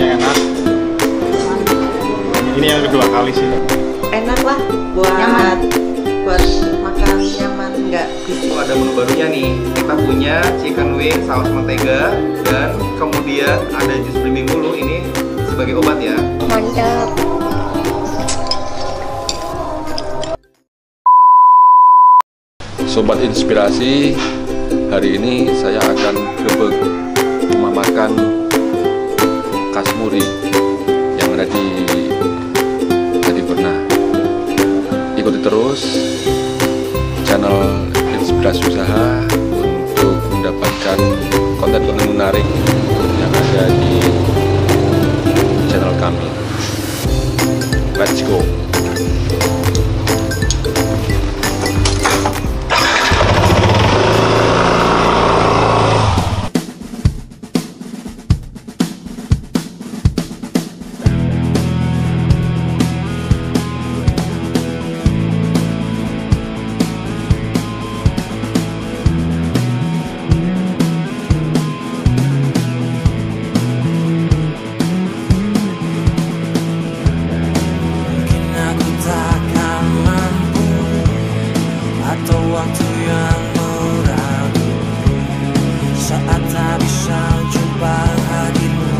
makanannya enak. Ini yang kedua kali sih. Enak lah buat makan nyaman, nggak bisik. Ada menu barunya nih, kita punya chicken wing saus mentega dan kemudian ada jus belimbing bulu, ini sebagai obat ya. Mantap. Sobat Inspirasi, hari ini saya akan grebek rumah makan Kasmuri yang ada di Pernah. Ikuti terus channel Inspirasi Usaha untuk mendapatkan konten-konten menarik yang ada di channel kami. Let's go! Waktu yang meragu saat tak bisa jumpa hadirmu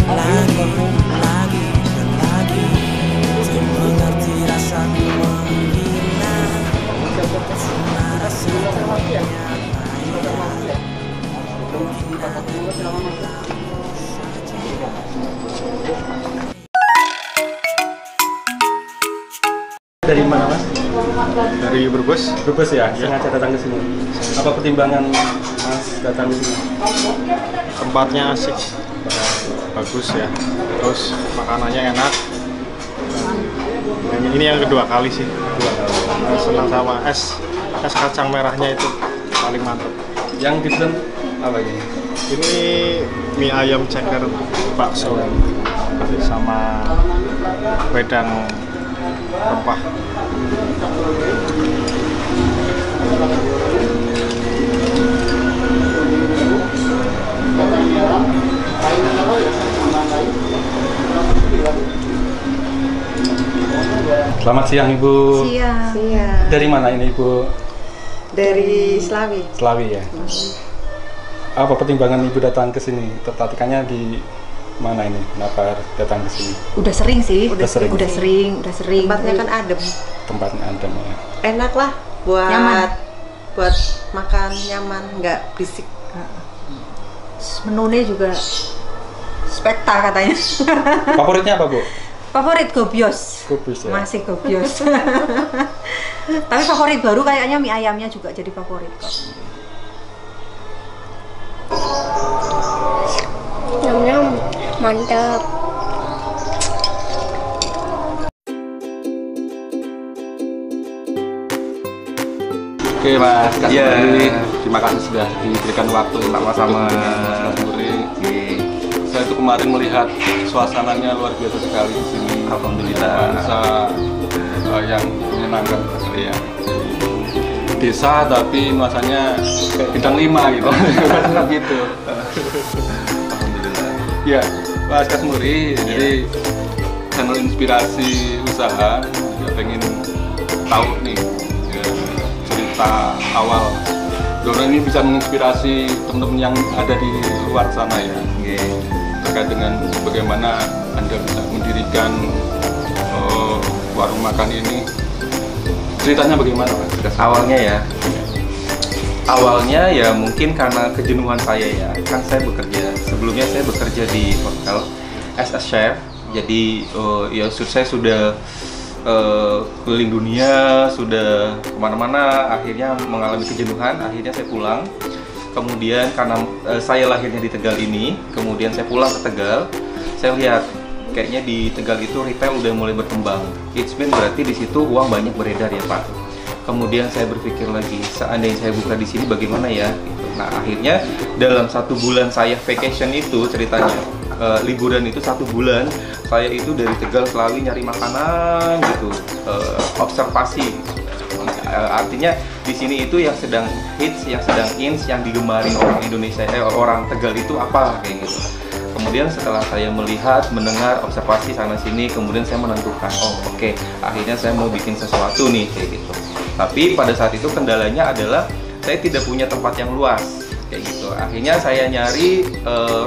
lagi dan lagi, untuk mengerti rasaku menghina, semua rasa Dari mana, Mas? Dari Brebes. Brebes ya, sengaja datang ke sini. Apa pertimbangan Mas datang ke sini? Tempatnya asik, bagus ya. Terus makanannya enak. Ini yang kedua kali sih. Senang sama es kacang merahnya itu paling mantap. Yang dipesan apa ini? Ini mie ayam ceker bakso sama wedang rempah. Selamat siang Ibu. Siang. Dari mana ini Ibu? Dari Slawi. Slawi ya. Apa pertimbangan Ibu datang ke sini? Tertatikannya di mana ini? Kenapa datang ke sini? Udah sering sih. Udah sering. Tempatnya kan adem. Tempatnya adem ya. Enak lah buat makan nyaman, nggak berisik. Menunya juga spekta katanya. Favoritnya apa Bu? Favorit gobios. Gobios ya. Masih gobios. Tapi favorit baru kayaknya mie ayamnya juga jadi favorit kok. Nyam-nyam. Mantap. Oke Mas Kasmuri, Iya. terima kasih sudah diberikan waktu Sama-sama. Mas Kasmuri. Saya itu kemarin melihat suasananya luar biasa sekali di sini. Alhamdulillah. Nuansa yang menyenangkan sekali ya. Desa tapi nuansanya kayak bintang 5 gitu. Gitu. Alhamdulillah. Ya, Mas Kasmuri, jadi channel Inspirasi Usaha ya pengen tahu nih ya, cerita awal. Doron ini bisa menginspirasi teman-teman yang ada di luar sana ya. Terkait dengan bagaimana Anda bisa mendirikan warung makan ini. Ceritanya bagaimana, Mas? Awalnya ya mungkin karena kejenuhan saya ya. Kan saya sebelumnya saya bekerja di hotel as a chef. Jadi ya saya sudah keliling dunia, sudah kemana-mana, akhirnya mengalami kejenuhan, akhirnya saya pulang. Kemudian karena saya lahirnya di Tegal ini, kemudian saya pulang ke Tegal, saya lihat kayaknya di Tegal itu retail udah mulai berkembang. It's been berarti di situ uang banyak beredar ya Pak. Kemudian saya berpikir lagi, seandainya saya buka di sini bagaimana ya? Gitu. Nah akhirnya dalam 1 bulan saya vacation itu ceritanya, liburan itu 1 bulan, saya itu dari Tegal Slawi nyari makanan gitu, observasi. Artinya di sini itu yang sedang hits, yang sedang ins, yang digemari orang Indonesia, orang Tegal itu apa kayak gitu. Kemudian setelah saya melihat, mendengar, observasi sana sini, kemudian saya menentukan, oh oke, akhirnya saya mau bikin sesuatu nih kayak gitu. Tapi pada saat itu kendalanya adalah saya tidak punya tempat yang luas kayak gitu. Akhirnya saya nyari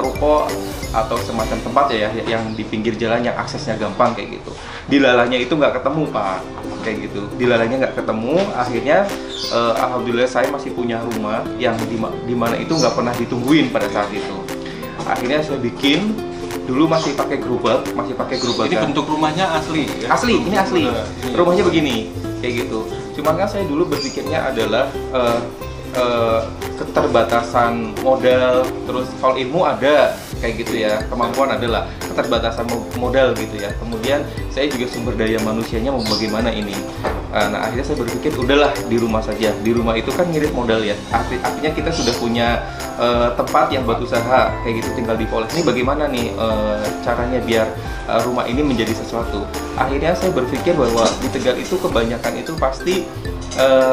ruko atau semacam tempat ya yang di pinggir jalan yang aksesnya gampang kayak gitu. Dilalahnya itu nggak ketemu Pak, kayak gitu. Dilalahnya nggak ketemu. Akhirnya alhamdulillah saya masih punya rumah yang dimana itu nggak pernah ditungguin pada saat itu. Akhirnya saya bikin, dulu masih pakai gerobak. Ini bentuk rumahnya asli ya? Asli, ini asli. Rumahnya begini, kayak gitu. Cuman kan saya dulu berpikirnya adalah keterbatasan modal, terus kalau ilmu ada kayak gitu ya, kemampuan adalah keterbatasan modal gitu ya. Kemudian saya juga sumber daya manusianya mau bagaimana ini. Nah akhirnya saya berpikir udahlah di rumah saja. Di rumah itu kan ngirit modal ya. Artinya kita sudah punya tempat yang buat usaha kayak gitu, tinggal dipoles. Ini bagaimana nih caranya biar rumah ini menjadi sesuatu. Akhirnya saya berpikir bahwa di Tegal itu kebanyakan itu pasti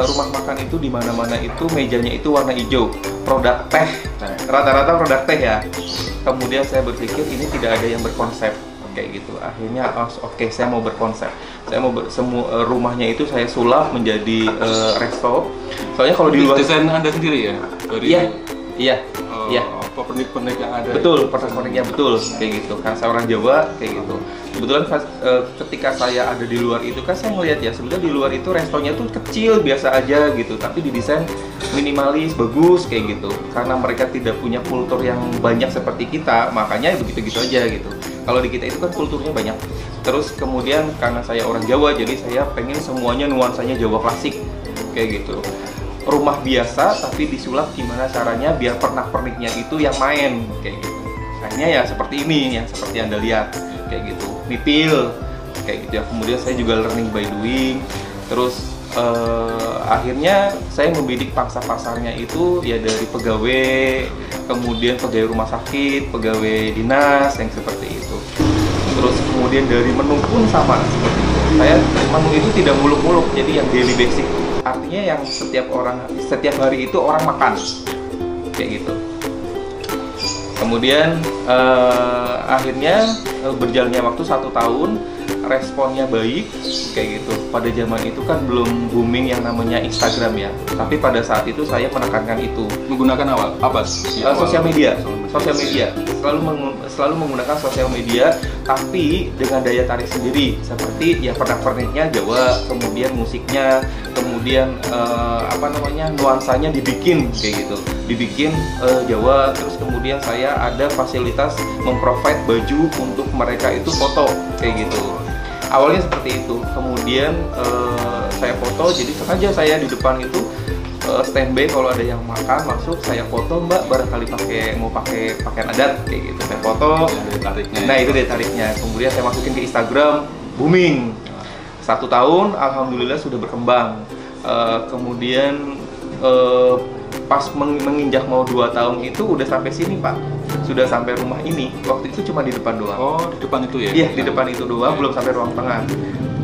rumah makan itu di mana-mana itu mejanya itu warna hijau, produk teh, rata-rata produk teh ya. Kemudian saya berpikir ini tidak ada yang berkonsep kayak gitu. Akhirnya oke, saya mau berkonsep. Saya mau semua rumahnya itu saya sulap menjadi resto. Soalnya kalau di luar desain Anda sendiri ya? Iya. Pernik-pernik yang ada. Betul, pernik-perniknya betul kayak gitu. Karena saya orang Jawa kayak gitu. Kebetulan ketika saya ada di luar itu kan saya ngelihat ya sebenarnya di luar itu restonya tuh kecil biasa aja gitu, tapi didesain minimalis, bagus kayak gitu. Karena mereka tidak punya kultur yang banyak seperti kita, makanya begitu-gitu aja gitu. Kalau di kita itu kan kulturnya banyak. Terus kemudian karena saya orang Jawa, jadi saya pengen semuanya nuansanya Jawa klasik kayak gitu. Rumah biasa tapi disulap gimana caranya biar pernak-perniknya itu yang main kayak gitu. Akhirnya ya seperti ini yang seperti Anda lihat kayak gitu, mipil kayak gitu ya. Kemudian saya juga learning by doing. Terus akhirnya saya membidik pangsa pasarnya itu ya dari pegawai, kemudian pegawai rumah sakit, pegawai dinas yang seperti itu. Terus kemudian dari menu pun sama seperti itu. Saya menu itu tidak muluk-muluk, jadi yang daily basic. Artinya yang setiap hari itu orang makan kayak gitu. Kemudian akhirnya berjalannya waktu 1 tahun, responnya baik kayak gitu. Pada zaman itu kan belum booming yang namanya Instagram ya, tapi pada saat itu saya menekankan itu. Menggunakan apa? Sosial media, selalu menggunakan sosial media, tapi dengan daya tarik sendiri, seperti ya pernak-perniknya Jawa, kemudian musiknya, kemudian nuansanya dibikin kayak gitu, dibikin Jawa. Terus kemudian saya ada fasilitas memprovide baju untuk mereka itu foto kayak gitu. Awalnya seperti itu, kemudian saya foto, jadi sengaja saya di depan itu standby kalau ada yang makan masuk saya foto, Mbak barangkali mau pakai pakaian adat kayak gitu, saya foto. Nah itu daya tariknya. Kemudian saya masukin ke Instagram, booming. 1 tahun, alhamdulillah sudah berkembang. Kemudian pas menginjak mau 2 tahun itu udah sampai sini Pak, sudah sampai rumah ini. Waktu itu cuma di depan doang. Oh di depan itu ya? Iya di depan itu doang, belum sampai ruang tengah.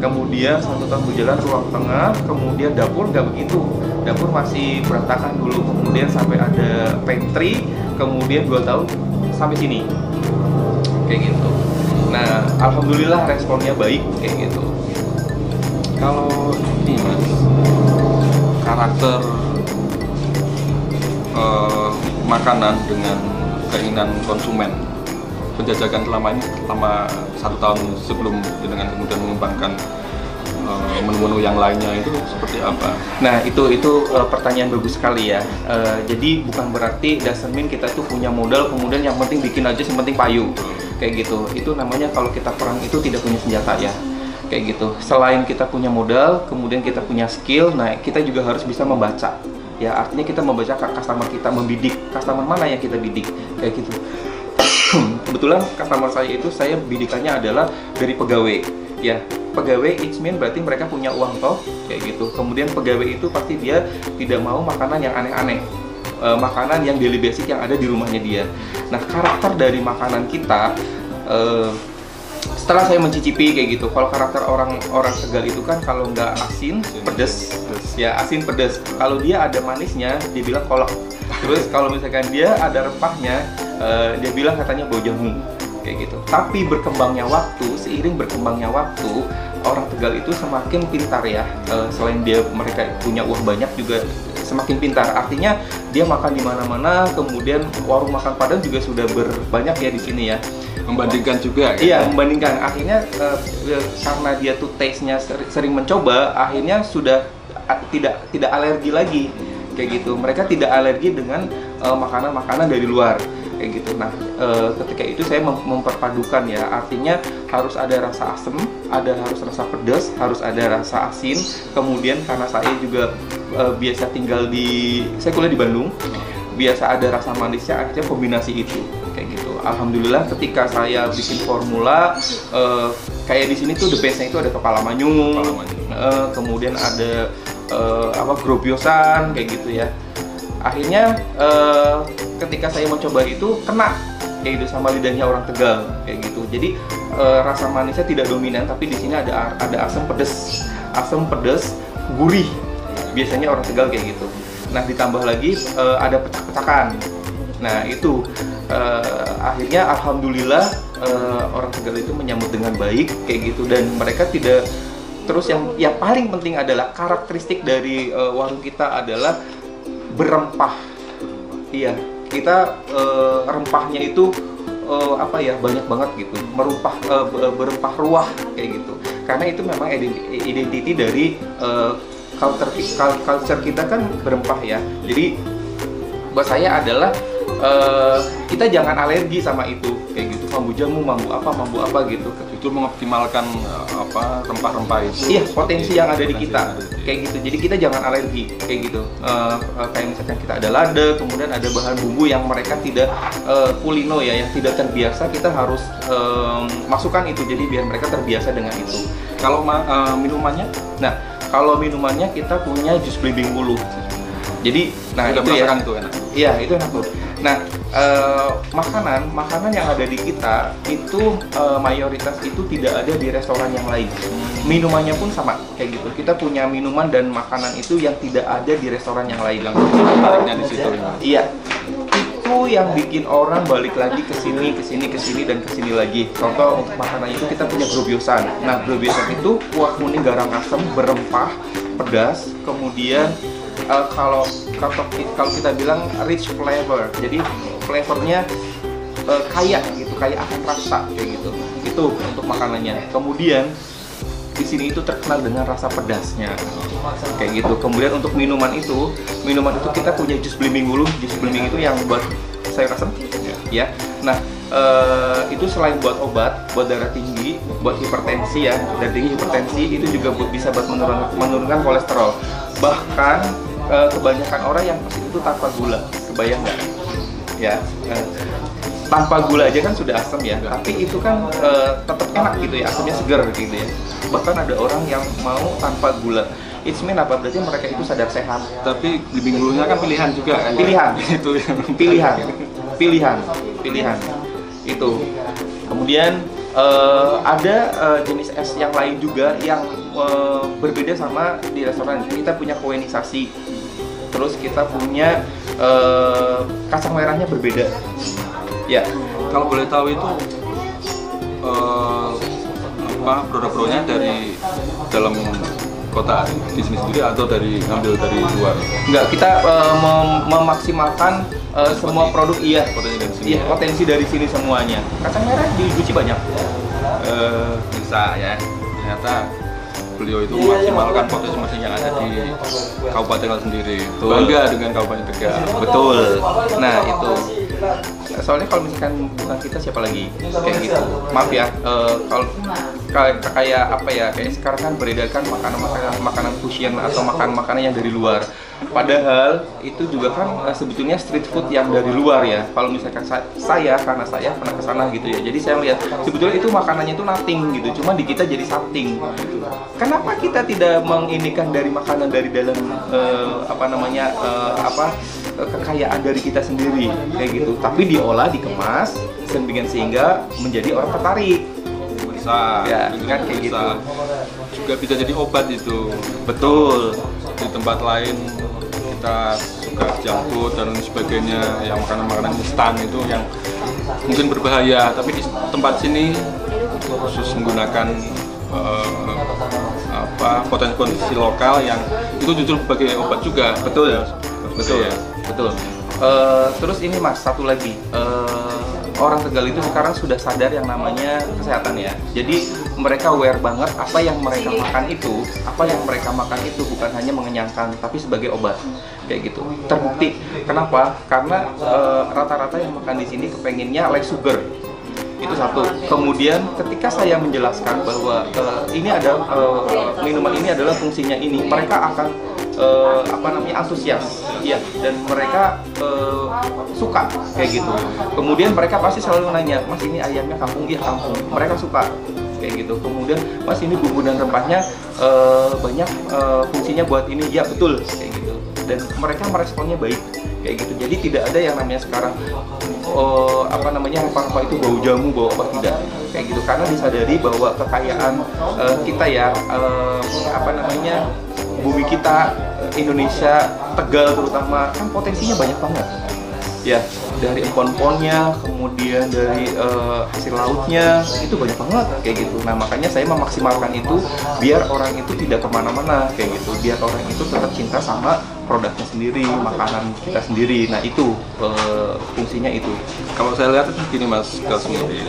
Kemudian 1 tahun berjalan ruang tengah, kemudian dapur nggak begitu, dapur masih berantakan dulu. Kemudian sampai ada pantry, kemudian 2 tahun sampai sini kayak gitu. Nah alhamdulillah responnya baik kayak gitu. Kalau ini Mas, karakter makanan dengan keinginan konsumen, penjajakan selama 1 tahun sebelum dengan kemudian mengembangkan menu-menu yang lainnya itu seperti apa? Nah itu pertanyaan bagus sekali ya. Jadi bukan berarti doesn't mean kita tuh punya modal kemudian yang penting bikin aja, yang penting payu kayak gitu. Itu namanya kalau kita perang itu tidak punya senjata ya kayak gitu. Selain kita punya modal, kemudian kita punya skill, nah kita juga harus bisa membaca. Ya artinya kita membaca customer kita, membidik customer mana yang kita bidik kayak gitu. Kebetulan customer saya itu saya bidikannya adalah dari pegawai ya. Pegawai it mean berarti mereka punya uang toh kayak gitu. Kemudian pegawai itu pasti dia tidak mau makanan yang aneh-aneh, makanan yang daily basic yang ada di rumahnya dia. Nah karakter dari makanan kita setelah saya mencicipi kayak gitu, kalau karakter orang Tegal itu kan kalau nggak asin pedes ya, asin pedes. Kalau dia ada manisnya dibilang kolak. Terus kalau misalkan dia ada rempahnya Dia bilang katanya bau jamu kayak gitu. Tapi seiring berkembangnya waktu, orang Tegal itu semakin pintar ya. Selain mereka punya uang banyak juga semakin pintar. Artinya dia makan di mana-mana, kemudian warung makan Padang juga sudah berbanyak ya di sini ya. Membandingkan juga ya? Iya, membandingkan. Akhirnya karena dia tuh taste-nya sering mencoba, akhirnya sudah tidak alergi lagi kayak gitu. Mereka tidak alergi dengan makanan-makanan dari luar kayak gitu. Nah, ketika itu saya memperpadukan ya, artinya harus ada rasa asam, harus rasa pedas, harus ada rasa asin. Kemudian karena saya juga biasa saya kuliah di Bandung, biasa ada rasa manisnya, akhirnya kombinasi itu kayak gitu. Alhamdulillah ketika saya bikin formula, kayak di sini tuh the best-nya itu ada kepala manyung, kemudian ada grobiosan kayak gitu ya. Akhirnya ketika saya mencoba itu kena kayak gitu sama lidahnya orang Tegal kayak gitu. Jadi rasa manisnya tidak dominan, tapi di sini ada asam pedas, gurih. Biasanya orang Tegal kayak gitu. Nah, ditambah lagi ada pecak-pecakan. Nah, itu akhirnya alhamdulillah orang Tegal itu menyambut dengan baik kayak gitu, dan mereka tidak. Terus yang paling penting adalah karakteristik dari warung kita adalah berempah. Iya, kita rempahnya itu banyak banget gitu, berempah ruah kayak gitu. Karena itu memang identiti dari culture kita kan berempah ya. Jadi buat saya adalah kita jangan alergi sama itu kayak gitu. Mambu jamu, mambu apa gitu. Itu mengoptimalkan rempah-rempah itu. Iya, potensi yang ada di kita kayak gitu. Jadi kita jangan alergi kayak gitu. Kayak misalkan kita ada lada, kemudian ada bahan bumbu yang mereka tidak kulino ya, yang tidak terbiasa, kita harus masukkan itu. Jadi biar mereka terbiasa dengan itu. Kalau minumannya? Nah, kalau minumannya kita punya jus belimbing bulu. Jadi, nah itu ya. Itu enak. Iya, itu enak tuh. Nah, makanan yang ada di kita itu mayoritas itu tidak ada di restoran yang lain. Minumannya pun sama kayak gitu. Kita punya minuman dan makanan itu yang tidak ada di restoran yang lain. Menariknya di situ. Iya. Itu yang bikin orang balik lagi ke sini dan ke sini lagi. Contoh untuk makanan itu kita punya grobiosan. Nah, grobiosan itu kuah kuning garang asam berempah, pedas, kemudian kalau kita bilang rich flavor, jadi flavornya kaya gitu, kaya akan rasa kayak gitu. Itu untuk makanannya. Kemudian di sini itu terkenal dengan rasa pedasnya kayak gitu. Kemudian untuk minuman itu kita punya jus belimbing bulu. Jus belimbing itu yang buat sayur asam ya. Nah, itu selain buat obat, buat darah tinggi, buat hipertensi ya, darah tinggi, hipertensi, itu juga bisa buat menurunkan kolesterol. Bahkan kebanyakan orang yang pasti itu tanpa gula, kebayang nggak? Ya, tanpa gula aja kan sudah asam ya, tapi itu kan tetap enak gitu ya, asamnya segar gitu ya. Bahkan ada orang yang mau tanpa gula. It's mean apa? Berarti mereka itu sadar sehat. Tapi belimbing bulunya kan pilihan juga kan? Pilihan. Itu pilihan. Itu. Kemudian ada jenis es yang lain juga yang berbeda sama di restoran. Kita punya koenisasi. Terus kita punya kacang merahnya berbeda. Ya, kalau boleh tahu itu produk-produknya dari dalam kota di sini sendiri atau ngambil dari luar? Enggak, kita memaksimalkan semua produk potensi dari sini semuanya. Kacang merah di Guci banyak. Bisa ya. Ternyata beliau itu memaksimalkan potensi yang ada di Kabupaten sendiri. Bangga dengan Kabupaten Tegal. Betul. Nah, itu. Soalnya kalau misalkan bukan kita siapa lagi kayak gitu. Maaf ya, kalau kayak apa ya, kayak sekarang kan beredarkan makanan fusion atau makanan yang dari luar. Padahal itu juga kan sebetulnya street food yang dari luar ya. Kalau misalkan karena saya pernah ke sana gitu ya. Jadi saya lihat sebetulnya itu makanannya itu nothing gitu. Cuma di kita jadi something. Kenapa kita tidak menginikan dari makanan dari dalam kekayaan dari kita sendiri kayak gitu. Tapi diolah, dikemas sehingga menjadi orang tertarik. Bisa ya, kan kayak gitu. Juga bisa jadi obat itu. Betul. Di tempat lain kita suka bekas junk food dan lain sebagainya, yang makanan-makanan instan itu yang mungkin berbahaya. Tapi di tempat sini khusus menggunakan potensi lokal yang itu justru sebagai obat juga. Betul, ya, betul, ya. betul. Terus ini Mas, satu lagi, orang Tegal itu sekarang sudah sadar yang namanya kesehatan ya. Jadi mereka aware banget apa yang mereka makan itu bukan hanya mengenyangkan, tapi sebagai obat kayak gitu. Terbukti. Kenapa? Karena rata-rata yang makan di sini kepenginnya less sugar. Itu satu. Kemudian ketika saya menjelaskan bahwa ini ada minuman ini adalah fungsinya ini, mereka akan antusias, ya, dan mereka suka kayak gitu. Kemudian mereka pasti selalu nanya, Mas ini ayamnya kampung? Iya kampung. Mereka suka kayak gitu. Kemudian Mas ini bumbu dan rempahnya banyak fungsinya buat ini, ya betul kayak gitu. Dan mereka meresponnya baik kayak gitu. Jadi tidak ada yang namanya sekarang rempah-rempah itu bau jamu, bau apa, tidak kayak gitu. Karena disadari bahwa kekayaan kita ya, bumi kita, Indonesia, Tegal terutama, kan potensinya banyak banget ya, dari empon-emponnya, kemudian dari hasil lautnya, itu banyak banget kayak gitu. Nah makanya saya memaksimalkan itu biar orang itu tidak kemana-mana kayak gitu, biar orang itu tetap cinta sama produknya sendiri, makanan kita sendiri. Nah itu fungsinya itu. Kalau saya lihat itu gini Mas Kasmuri,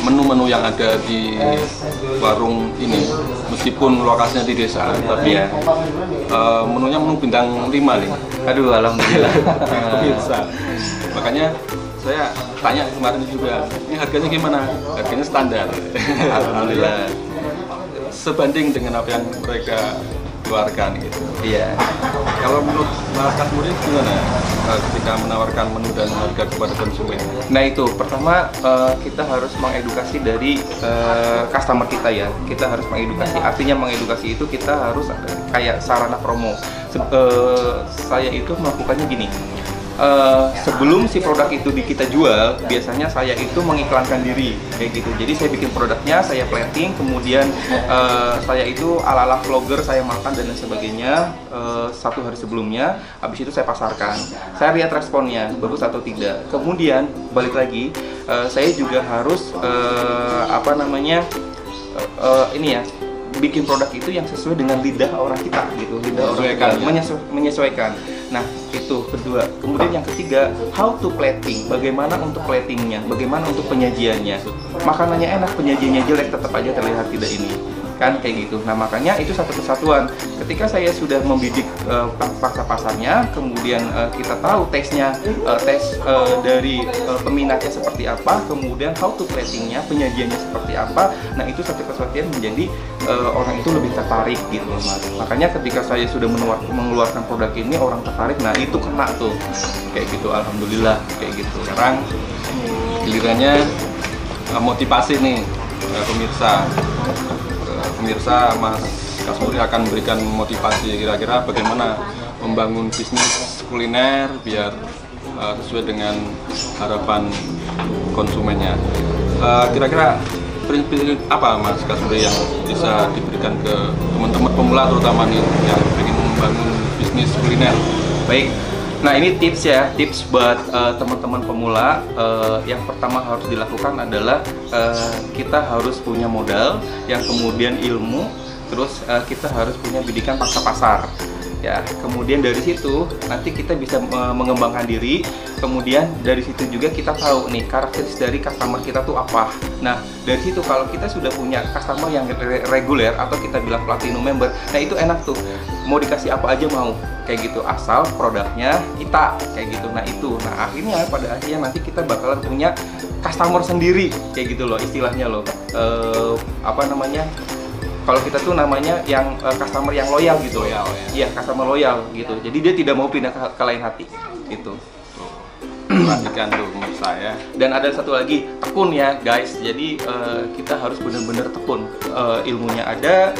menu-menu yang ada di warung ini, meskipun lokasinya di desa, tapi menunya menu bintang 5 nih. Aduh, alhamdulillah. Pemirsa. Makanya saya tanya kemarin juga, ini harganya gimana? Harganya standar. Alhamdulillah. Sebanding dengan apa yang mereka keluarkan gitu. Iya. Kalau menurut Mas Kasmuri gimana ketika menawarkan menu dan harga kepada konsumen? Nah itu, pertama kita harus mengedukasi dari customer kita ya. Kita harus mengedukasi, artinya mengedukasi itu kita harus kayak sarana promo. Saya itu melakukannya gini. Sebelum si produk itu kita jual, biasanya saya itu mengiklankan diri kayak gitu. Jadi saya bikin produknya, saya plating, kemudian saya itu ala-ala vlogger, saya makan dan lain sebagainya 1 hari sebelumnya. Habis itu saya pasarkan. Saya lihat responnya bagus atau tidak. Kemudian balik lagi, saya juga harus bikin produk itu yang sesuai dengan lidah orang kita gitu, lidah orang kita, menyesuaikan. Nah itu kedua. Kemudian yang ketiga, how to plating, bagaimana untuk platingnya, bagaimana untuk penyajiannya. Makanannya enak, penyajiannya jelek, tetap aja terlihat tidak ini kan kayak gitu. Nah makanya itu satu kesatuan. Ketika saya sudah membidik paksa pasarnya, kemudian kita tahu tesnya, dari peminatnya seperti apa, kemudian how to platingnya, penyajiannya seperti apa. Nah itu satu kesatuan menjadi orang itu lebih tertarik gitu Mas. Makanya ketika saya sudah mengeluarkan produk ini, orang tertarik, nah itu kena tuh kayak gitu. Alhamdulillah kayak gitu. Sekarang gilirannya motivasi nih pemirsa, Mas Kasmuri akan memberikan motivasi kira-kira bagaimana membangun bisnis kuliner biar sesuai dengan harapan konsumennya. Kira-kira prinsip apa Mas Kasmuri yang bisa diberikan ke teman-teman pemula terutama nih yang ingin membangun bisnis kuliner? Baik. Nah ini tips ya, tips buat teman-teman pemula. Yang pertama harus dilakukan adalah kita harus punya modal, yang kemudian ilmu, terus kita harus punya bidikan pangsa pasar. Ya, kemudian dari situ nanti kita bisa mengembangkan diri. Kemudian dari situ juga kita tahu nih karakteristik dari customer kita tuh apa. Nah dari situ kalau kita sudah punya customer yang reguler atau kita bilang platinum member, nah itu enak tuh, mau dikasih apa aja mau kayak gitu, asal produknya kita kayak gitu. Nah itu, nah akhirnya pada akhirnya nanti kita bakalan punya customer sendiri kayak gitu loh, istilahnya loh. Kalau kita tuh namanya yang customer yang loyal gitu. Iya, customer loyal gitu. Jadi dia tidak mau pindah ke lain hati gitu. Perhatikan tuh pemirsa ya. Dan ada satu lagi, tekun ya guys. Jadi kita harus benar-benar tekun. Ilmunya ada,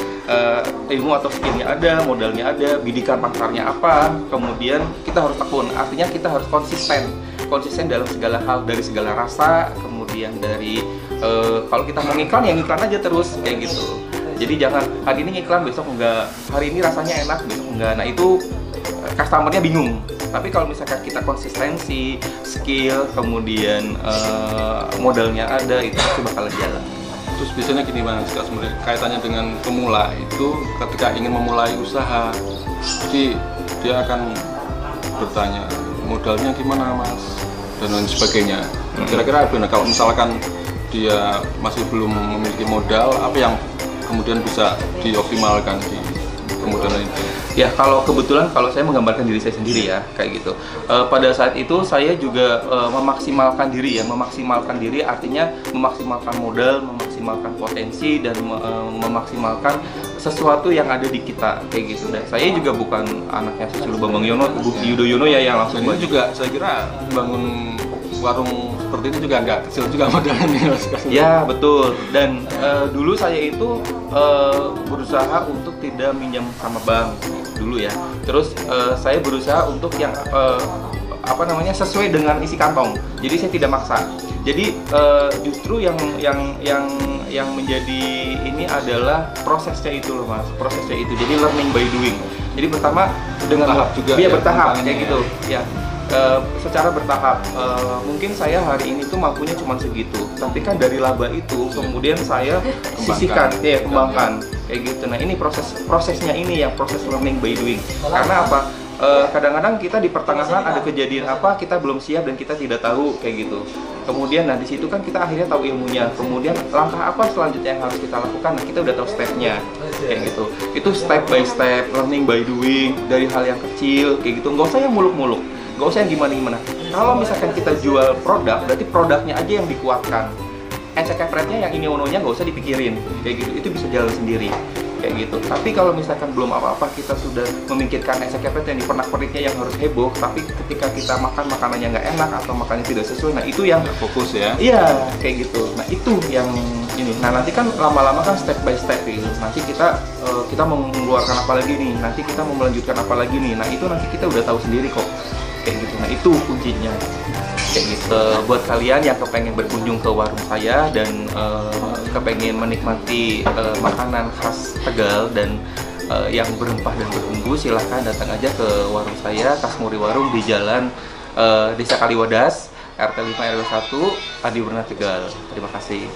ilmu atau skillnya ada, modalnya ada, bidikan pasarnya apa. Kemudian kita harus tekun. Artinya kita harus konsisten dalam segala hal, dari segala rasa. Kemudian dari kalau kita mau ngiklan ya ngiklan aja terus kayak gitu. Jadi jangan hari ini ngiklan, besok enggak, hari ini rasanya enak, besok enggak. Nah itu customernya bingung. Tapi kalau misalkan kita konsistensi, skill, kemudian modalnya ada, itu pasti bakalan jalan. Terus biasanya gini Mas, sebenarnya kaitannya dengan pemula itu ketika ingin memulai usaha, jadi dia akan bertanya modalnya gimana Mas dan lain sebagainya. Kira-kira kalau misalkan dia masih belum memiliki modal, apa yang kemudian bisa dioptimalkan di kemudahan itu? Ya, kalau kebetulan kalau saya menggambarkan diri saya sendiri ya, kayak gitu. Pada saat itu saya juga memaksimalkan diri ya, memaksimalkan diri artinya memaksimalkan modal, memaksimalkan potensi dan memaksimalkan sesuatu yang ada di kita kayak gitu. Dan saya juga bukan anaknya Susilo Bambang Yudhoyono ya yang langsung ini juga saya kira bangun warung seperti itu juga nggak kecil juga modalnya. Ya betul, dan dulu saya itu berusaha untuk tidak minjam sama bank dulu ya. Terus saya berusaha untuk yang sesuai dengan isi kantong. Jadi saya tidak maksa. Jadi justru yang menjadi ini adalah prosesnya itu loh Mas, prosesnya itu. Jadi learning by doing. Jadi pertama dengan tahap juga ya, bertahap ya. kayak gitu ya. Secara bertahap, mungkin saya hari ini tuh mampunya cuma segitu, tapi kan dari laba itu kemudian saya sisihkan, ya kembangkan kayak gitu. Nah ini prosesnya ini yang proses learning by doing. Karena apa? Kadang-kadang kita di pertengahan ada kejadian apa kita belum siap dan kita tidak tahu kayak gitu. Kemudian nah di situ kan kita akhirnya tahu ilmunya. Kemudian langkah apa selanjutnya yang harus kita lakukan? Nah kita udah tahu stepnya kayak gitu. Itu step by step, learning by doing dari hal yang kecil kayak gitu. Nggak usah yang muluk-muluk. Gak usah yang gimana-gimana. Kalau misalkan kita jual produk, berarti produknya aja yang dikuatkan. Encekeprenya yang ini ononya gak usah dipikirin, kayak gitu. Itu bisa jalan sendiri, kayak gitu. Tapi kalau misalkan belum apa-apa, kita sudah memikirkan encekrepret yang dipernak-perniknya yang harus heboh, tapi ketika kita makan makanannya nggak enak atau makannya tidak sesuai, nah itu yang fokus ya. Iya, kayak gitu. Nah itu yang ini. Nah nanti kan lama-lama kan step by step gitu. Nanti kita mau mengeluarkan apa lagi nih, nanti kita mau melanjutkan apa lagi nih. Nah itu nanti kita udah tahu sendiri kok. Kayak gitu. Nah itu kuncinya kayak gitu. Buat kalian yang kepengen berkunjung ke warung saya dan kepengen menikmati makanan khas Tegal dan yang berempah dan berbumbu, silahkan datang aja ke warung saya, Kasmuri Warung di Jalan Desa Kaliwadas, RT 5 RW 1, Adi Berna, Tegal. Terima kasih.